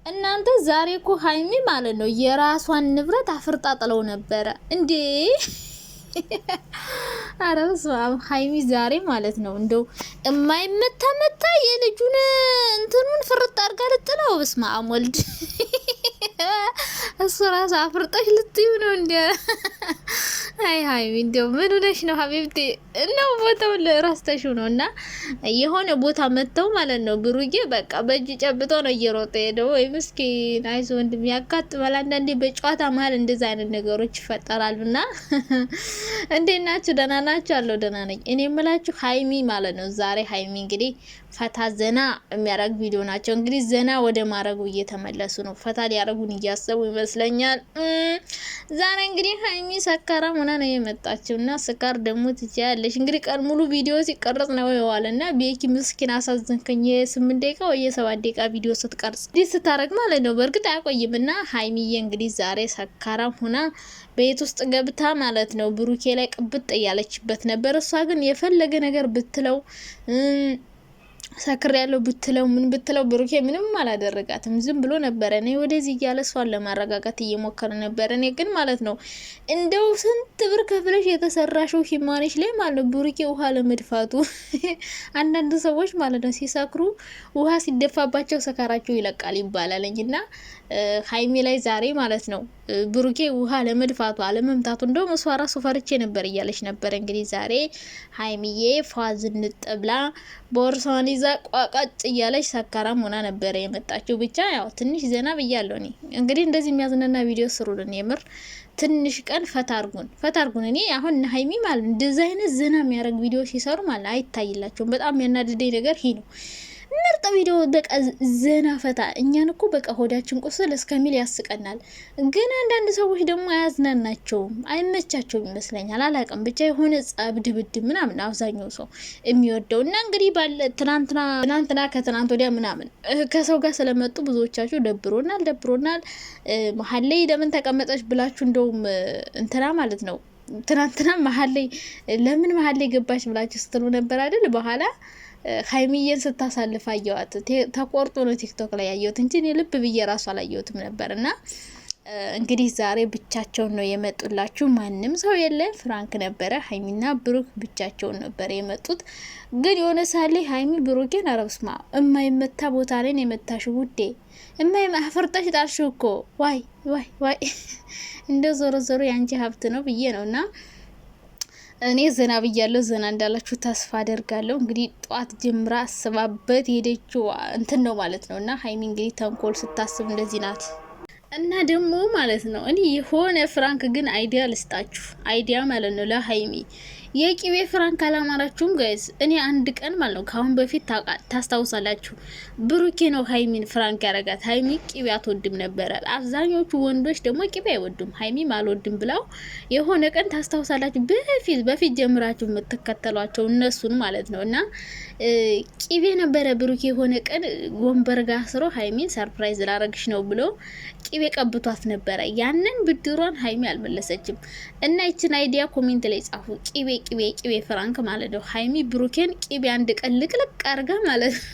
እናንተ ዛሬ እኮ ሀይሚ ማለት ነው የራሷን ንብረት አፍርጣ ጥለው ነበረ እንዴ? አረስ ሀይሚ ዛሬ ማለት ነው እንደው የማይመታ የልጁን እንትኑን ፍርጥ አድርጋ ልጥለው። በስመ አብ ወልድ እሱ ራስ አፍርጠሽ ልትዩ ነው እንዴ? አይ ሀይሚ እንደው ምን ሆነሽ ነው ሀቢብቴ? ነው ቦታው ለራስተሽው ነው እና የሆነ ቦታ መተው ማለት ነው። ብሩዬ በቃ በእጅ ጨብጦ ነው እየሮጠ ሄደው። ወይ ምስኪን አይዞ ወንድም ያጋጥማል። አንዳንዴ በጨዋታ መሀል እንደዛ አይነት ነገሮች ይፈጠራሉና እንዴት ናችሁ? ደህና ናችሁ? አለው ደህና ነኝ። እኔ የምላችሁ ሀይሚ ማለት ነው ዛሬ ሀይሚ እንግዲህ ፈታ ዘና የሚያረግ ቪዲዮ ናቸው። እንግዲህ ዘና ወደ ማረጉ እየተመለሱ ነው። ፈታ ሊያረጉን እያሰቡ ይመስለኛል። ዛሬ እንግዲህ ሀይሚ ሰካራም ሆና ነው የመጣችው እና ስካር ደግሞ ትችያለሽ። እንግዲህ ቀን ሙሉ ቪዲዮ ሲቀረጽ ነው የዋለና ቤኪ ምስኪን አሳዘንከኝ። የ8 ደቂቃ ወይ የ7 ደቂቃ ቪዲዮ ስትቀርጽ ዲስ ስታረግ ማለት ነው። በእርግጥ አያቆይምና ሀይሚዬ እንግዲህ ዛሬ ሰካራም ሆና ቤት ውስጥ ገብታ ማለት ነው ብሩኬ ላይ ቅብጥ እያለችበት ነበር። እሷ ግን የፈለገ ነገር ብትለው ሰክር ያለው ብትለው ምን ብትለው ብሩኬ ምንም አላደረጋትም። ዝም ብሎ ነበር። እኔ ወደዚህ እያለ እሷን ለማረጋጋት እየሞከረ ነበር። እኔ ግን ማለት ነው እንደው ስንት ብር ከፍለሽ የተሰራሽው ሂማኔሽ ላይ ማለት ነው ብሩኬ ውሃ ለመድፋቱ አንዳንድ ሰዎች ማለት ነው ሲሰክሩ ውሃ ሲደፋባቸው ሰካራቸው ይለቃል ይባላልኝና ሀይሚ ላይ ዛሬ ማለት ነው ብሩኬ ውሃ ለመድፋቱ አለመምታቱ እንደውም እሷ ራሱ ፈርቼ ነበር እያለች ነበር። እንግዲህ ዛሬ ሀይሚዬ ፏዝ ንጥብላ ቦርሳዋን ይዛ ቋቃጭ እያለች ሰካራም ሆና ነበር የመጣችው። ብቻ ያው ትንሽ ዘና ብያለሁ እኔ። እንግዲህ እንደዚህ የሚያዝናና ቪዲዮ ስሩልን የምር ትንሽ ቀን ፈታርጉን። እኔ አሁን ሀይሚ ማለት እንደዚህ አይነት ዘና የሚያደርግ ቪዲዮ ሲሰሩ ማለት አይታይላቸውም። በጣም የሚያናድደኝ ነገር ይሄ ነው። ምርጥ ቪዲዮ በቃ ዘና ፈታ። እኛን እኮ በቃ ሆዳችን ቁስል እስከሚል ያስቀናል። ግን አንዳንድ ሰዎች ደግሞ አያዝናናቸውም፣ አይመቻቸውም ይመስለኛል። አላውቅም ብቻ የሆነ ጸብ ድብድብ ምናምን አብዛኛው ሰው የሚወደው እና እንግዲህ ባለ ትናንትና ከትናንት ወዲያ ምናምን ከሰው ጋር ስለመጡ ብዙዎቻችሁ ደብሮናል መሀል ላይ ለምን ተቀመጠች ብላችሁ እንደውም እንትና ማለት ነው ትናንትና ለምን መሀል ላይ ገባች ብላችሁ ስትሉ ነበር አይደል? በኋላ ሀይሚዬን ስታሳልፍ አየዋት። ተቆርጦ ነው ቲክቶክ ላይ ያየሁት እንጂ እኔ ልብ ብዬ ራሱ አላየሁትም ነበር። እና እንግዲህ ዛሬ ብቻቸውን ነው የመጡላችሁ። ማንም ሰው የለ። ፍራንክ ነበረ። ሀይሚና ብሩክ ብቻቸውን ነበር የመጡት። ግን የሆነ ሳሌ ሀይሚ ብሩኬን አረብስማ እማይመታ ቦታ ላይ ነው የመታሽው ውዴ። አፈርጠሽ ጣልሽው እኮ ዋይ እንደ ዞሮ ያንቺ ሀብት ነው ብዬ ነው። እና እኔ ዘና ብያለሁ። ዘና እንዳላችሁ ተስፋ አደርጋለሁ። እንግዲህ ጧት ጀምራ አስባበት ሄደችው እንትን ነው ማለት ነው። እና ሀይሚ እንግዲህ ተንኮል ስታስብ እንደዚህ ናት። እና ደግሞ ማለት ነው እኔ የሆነ ፍራንክ ግን አይዲያ ልስጣችሁ። አይዲያ ማለት ነው ለሀይሚ የቂቤ ፍራንክ አላማራችሁም ጋይስ? እኔ አንድ ቀን ማለት ነው ካሁን በፊት ታስታውሳላችሁ ብሩኬ ነው ሀይሚን ፍራንክ ያረጋት። ሀይሚ ቂቤ አትወድም ነበረ። አብዛኞቹ ወንዶች ደግሞ ቂቤ አይወዱም፣ ሀይሚም አልወድም ብላው የሆነ ቀን ታስታውሳላችሁ። በፊት ጀምራችሁ የምትከተሏቸው እነሱን ማለት ነው። እና ቂቤ ነበረ ብሩኬ የሆነ ቀን ወንበር ጋር ስሮ ሀይሚን ሰርፕራይዝ ላረግሽ ነው ብሎ ቂቤ ቀብቷት ነበረ። ያንን ብድሯን ሀይሚ አልመለሰችም። እና ይችን አይዲያ ኮሜንት ላይ ጻፉ። ቂቤ ፍራንክ ማለት ነው። ሀይሚ ብሩኬን ቂቤ አንድ ቀን ልቅልቅ አርጋ ማለት ነው።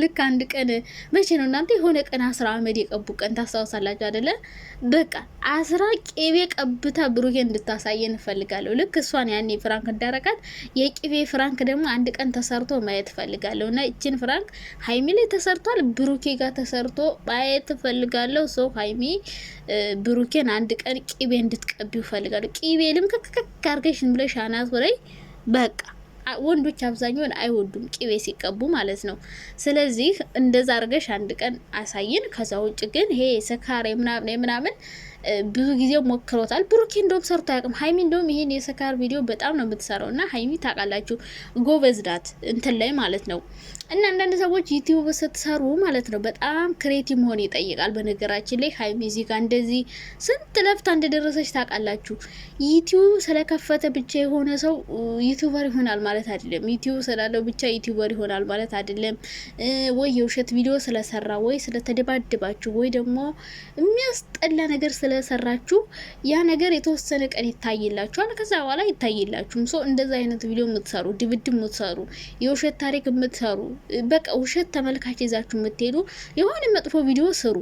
ልክ አንድ ቀን መቼ ነው እናንተ የሆነ ቀን 10 አመድ የቀቡ ቀን ታስታውሳላችሁ አይደለ? በቃ 10 ቂቤ ቀብታ ብሩኬን እንድታሳየን እንፈልጋለሁ። ልክ እሷን ያኔ ፍራንክ እንዳረጋት የቂቤ ፍራንክ ደግሞ አንድ ቀን ተሰርቶ ማየት ፈልጋለሁ። እና እቺን ፍራንክ ሀይሚ ላይ ተሰርቷል፣ ብሩኬ ጋር ተሰርቶ ማየት ፈልጋለሁ። ሰው ሀይሚ ብሩኬን አንድ ቀን ቂቤ እንድትቀቢው ፈልጋለሁ። ቂቤ ልምከከከ አርገሽ ብለሽ አናት ላይ በቃ ወንዶች አብዛኛውን አይወዱም ቂቤ ሲቀቡ ማለት ነው። ስለዚህ እንደዛ አርገሽ አንድ ቀን አሳይን። ከዛ ውጭ ግን ይሄ ሰካሬ ምናምን ብዙ ጊዜ ሞክሮታል። ብሩኬ እንደውም ሰርቶ አያውቅም። ሀይሚ እንደውም ይሄን የሰካር ቪዲዮ በጣም ነው የምትሰራው። እና ሀይሚ ታውቃላችሁ ጎበዝ ናት እንትን ላይ ማለት ነው። እና አንዳንድ ሰዎች ዩቲዩብ ስትሰሩ ማለት ነው በጣም ክሬቲቭ መሆን ይጠይቃል። በነገራችን ላይ ሀይሚ እዚህ ጋር እንደዚህ ስንት ለፍታ እንደደረሰች ታውቃላችሁ። ዩቲዩብ ስለከፈተ ብቻ የሆነ ሰው ዩቲዩበር ይሆናል ማለት አይደለም። ዩቲዩብ ስላለው ብቻ ዩቲዩበር ይሆናል ማለት አይደለም። ወይ የውሸት ቪዲዮ ስለሰራ ወይ ስለተደባደባችሁ ወይ ደግሞ የሚያስጠላ ነገር ስለሰራችሁ ያ ነገር የተወሰነ ቀን ይታይላችኋል። ከዛ በኋላ ይታይላችሁም። ሶ እንደዛ አይነት ቪዲዮ የምትሰሩ ድብድብ የምትሰሩ የውሸት ታሪክ የምትሰሩ በቃ ውሸት ተመልካች ይዛችሁ የምትሄዱ የሆነ መጥፎ ቪዲዮ ስሩ።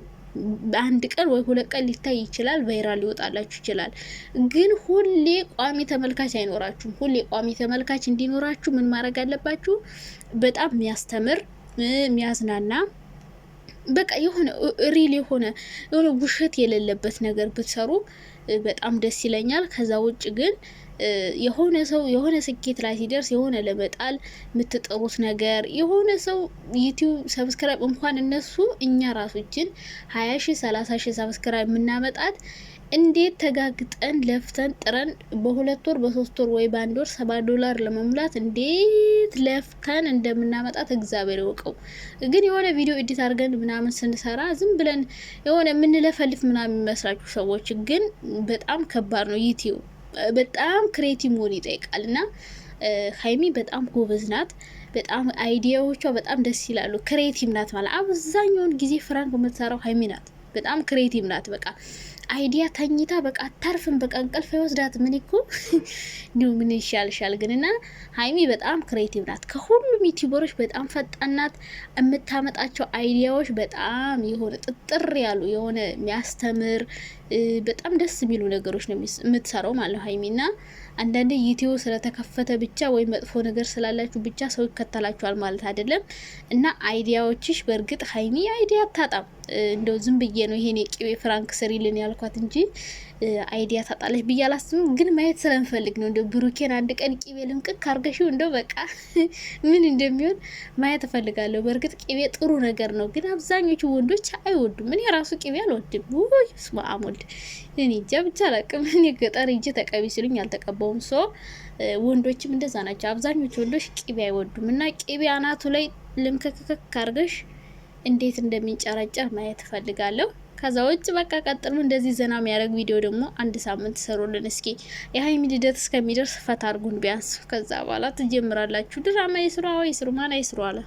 በአንድ ቀን ወይ 2 ቀን ሊታይ ይችላል፣ ቫይራል ሊወጣላችሁ ይችላል። ግን ሁሌ ቋሚ ተመልካች አይኖራችሁም። ሁሌ ቋሚ ተመልካች እንዲኖራችሁ ምን ማድረግ አለባችሁ? በጣም የሚያስተምር የሚያዝናና በቃ የሆነ ሪል የሆነ ውሸት የሌለበት ነገር ብትሰሩ በጣም ደስ ይለኛል። ከዛ ውጭ ግን የሆነ ሰው የሆነ ስኬት ላይ ሲደርስ የሆነ ለመጣል የምትጠሩት ነገር የሆነ ሰው ዩቲዩብ ሰብስክራይብ እንኳን እነሱ እኛ ራሶችን 20 ሺህ 30 ሺህ ሰብስክራይብ የምናመጣት እንዴት ተጋግጠን ለፍተን ጥረን በ2 ወር በ3 ወር ወይ በ1 ወር $7 ለመሙላት እንዴት ለፍተን እንደምናመጣት እግዚአብሔር ይወቀው። ግን የሆነ ቪዲዮ ኤዲት አድርገን ምናምን ስንሰራ ዝም ብለን የሆነ የምንለፈልፍ ምናምን የሚመስላችሁ ሰዎች ግን በጣም ከባድ ነው። ዩቲዩብ በጣም ክሬቲቭ መሆን ይጠይቃል እና ሀይሚ በጣም ጎበዝ ናት። በጣም አይዲያዎቿ በጣም ደስ ይላሉ። ክሬቲቭ ናት ማለት አብዛኛውን ጊዜ ፍራንክ የምትሰራው ሀይሚ ናት። በጣም ክሬቲቭ ናት። በቃ አይዲያ ተኝታ በቃ አታርፍም። በቃ እንቅልፍ ይወስዳት። ምን እኮ ነው ምን ይሻልሻል ግን እና ሀይሚ በጣም ክሬቲቭ ናት። ከሁሉም ዩቲዩበሮች በጣም ፈጣን ናት። የምታመጣቸው አይዲያዎች በጣም የሆነ ጥጥር ያሉ የሆነ የሚያስተምር በጣም ደስ የሚሉ ነገሮች ነው የምትሰራው ማለት ሀይሚና አንዳንዴ ዩቲዩብ ስለተከፈተ ብቻ ወይ መጥፎ ነገር ስላላችሁ ብቻ ሰው ይከተላችኋል ማለት አይደለም። እና አይዲያዎችሽ በእርግጥ ሀይሚ አይዲያ አታጣም። እንደው ዝም ብዬ ነው ይሄን የቅቤ ፍራንክ ስሪልን ያልኳት እንጂ አይዲያ ታጣለች ብዬ አላስብም። ግን ማየት ስለምፈልግ ነው። እንደው ብሩኬን አንድ ቀን ቅቤ ልምቅቅ ካርገሽው እንደው በቃ ምን እንደሚሆን ማየት እፈልጋለሁ። በእርግጥ ቅቤ ጥሩ ነገር ነው፣ ግን አብዛኞቹ ወንዶች አይወዱም። እኔ ራሱ ቅቤ አልወድም። ውይ ስማ አሞልድ እኔ እንጃ ብቻ አላቅም። እኔ ገጠር ሂጄ ተቀቢ ሲሉኝ አልተቀባውም። ሶ ወንዶችም እንደዛ ናቸው። አብዛኞቹ ወንዶች ቅቤ አይወዱም እና ቅቤ አናቱ ላይ ልምክክክ ካርገሽ እንዴት እንደሚንጨረጨር ማየት እፈልጋለሁ። ከዛ ውጭ በቃ ቀጥሉ። እንደዚህ ዘና የሚያደርግ ቪዲዮ ደግሞ 1 ሳምንት ሰሩልን እስኪ። የሀይሚ ልደት እስከሚደርስ ፈታ አርጉን ቢያንስ። ከዛ በኋላ ትጀምራላችሁ። ድራማ ይስሩ ማን ይስሩ አለ